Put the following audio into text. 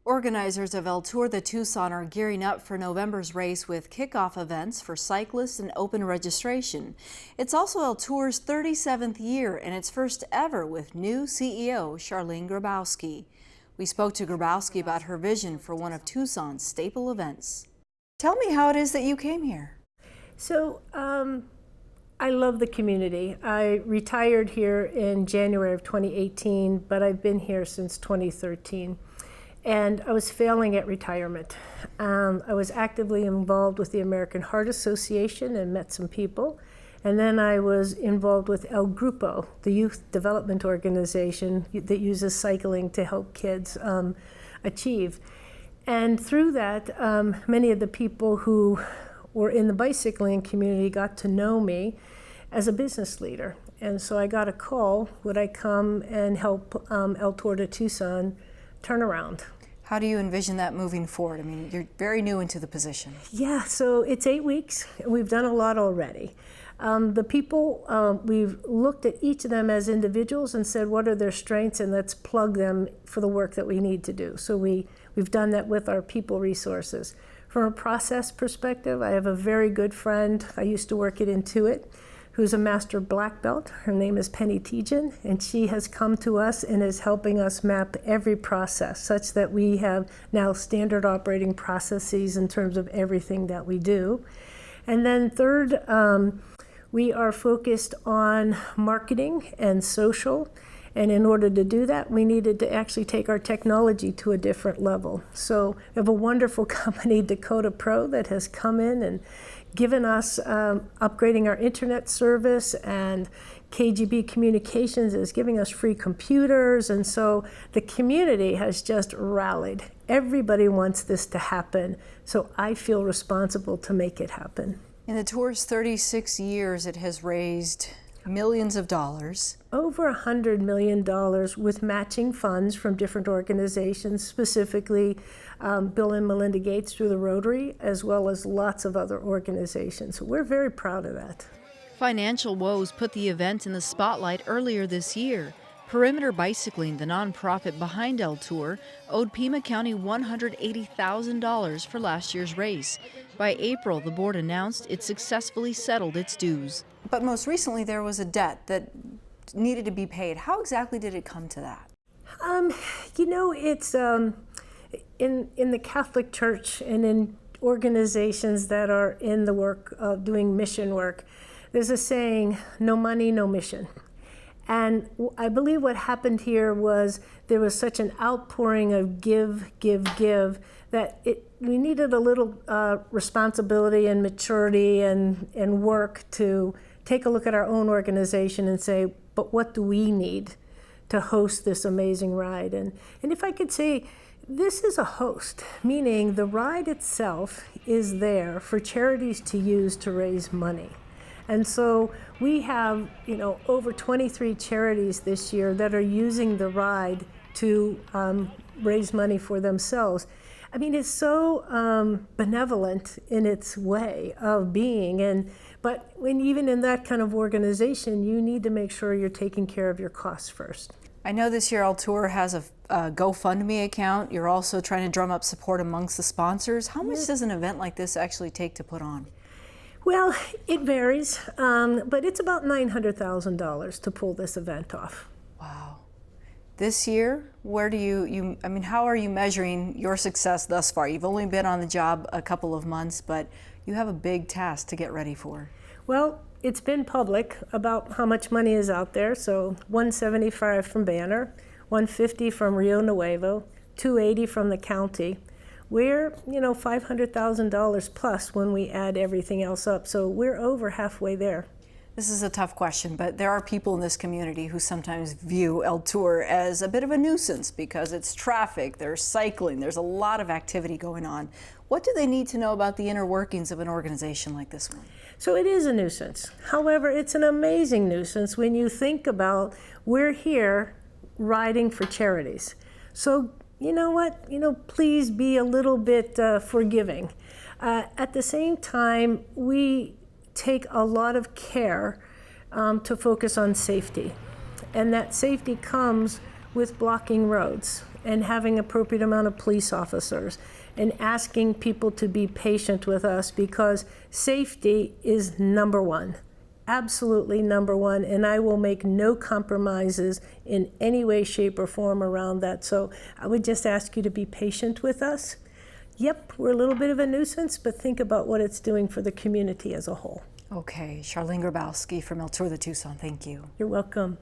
Organizers of El Tour de Tucson are gearing up for November's race with kickoff events for cyclists and open registration. It's also El Tour's 37th year and its first ever with new CEO Charlene Grabowski. We spoke to Grabowski about her vision for one of Tucson's staple events. Tell me how it is that you came here. So I love the community. I retired here in January of 2018, but I've been here since 2013. And I was failing at retirement. I was actively involved with the American Heart Association and met some people. And then I was involved with El Grupo, the youth development organization that uses cycling to help kids achieve. And through that, many of the people who were in the bicycling community got to know me as a business leader. And so I got a call, would I come and help El Tour de Tucson turn around? How do you envision that moving forward? I mean, you're very new into the position. Yeah, so it's 8 weeks. We've done a lot already. The people, we've looked at each of them as individuals and said, what are their strengths, and let's plug them for the work that we need to do. So we've done that with our people resources. From a process perspective, I have a very good friend. I used to work at Intuit, who's a master black belt. Her name is Penny Tejan, and she has come to us and is helping us map every process such that we have now standard operating processes in terms of everything that we do. And then third, we are focused on marketing and social. And in order to do that, we needed to actually take our technology to a different level. So we have a wonderful company, Dakota Pro, that has come in and given us upgrading our internet service, and KGB Communications is giving us free computers. And so the community has just rallied. Everybody wants this to happen. So I feel responsible to make it happen. In the tour's 36 years, it has raised millions of dollars. Over $100 million with matching funds from different organizations, specifically Bill and Melinda Gates through the Rotary, as well as lots of other organizations. So we're very proud of that. Financial woes put the event in the spotlight earlier this year. Perimeter Bicycling, the nonprofit behind El Tour, owed Pima County $180,000 for last year's race. By April, the board announced it successfully settled its dues. But most recently, there was a debt that needed to be paid. How exactly did it come to that? It's in the Catholic Church and in organizations that are in the work of doing mission work, there's a saying, no money, no mission. And I believe what happened here was there was such an outpouring of give that we needed a little responsibility and maturity and work to take a look at our own organization and say, but what do we need to host this amazing ride? And if I could say, this is a host, meaning the ride itself is there for charities to use to raise money. And so we have, over 23 charities this year that are using the ride to raise money for themselves. I mean, it's so benevolent in its way of being. But even in that kind of organization, you need to make sure you're taking care of your costs first. I know this year El Tour has a GoFundMe account. You're also trying to drum up support amongst the sponsors. How much does an event like this actually take to put on? Well, it varies, but it's about $900,000 to pull this event off. Wow. This year, where do how are you measuring your success thus far? You've only been on the job a couple of months, but you have a big task to get ready for. Well, it's been public about how much money is out there. So $175 from Banner, $150 from Rio Nuevo, $280 from the county. We're, $500,000 plus when we add everything else up. So we're over halfway there. This is a tough question, but there are people in this community who sometimes view El Tour as a bit of a nuisance because it's traffic, there's cycling, there's a lot of activity going on. What do they need to know about the inner workings of an organization like this one? So it is a nuisance. However, it's an amazing nuisance when you think about we're here riding for charities. So you know what? Please be a little bit forgiving. At the same time, we take a lot of care to focus on safety. And that safety comes with blocking roads. and having appropriate amount of police officers and asking people to be patient with us, because safety is number one. Absolutely number one, and I will make no compromises in any way, shape, or form around that. So I would just ask you to be patient with us. Yep, we're a little bit of a nuisance, but think about what it's doing for the community as a whole. Okay, Charlene Grabowski from El Tour de Tucson, thank you. You're welcome.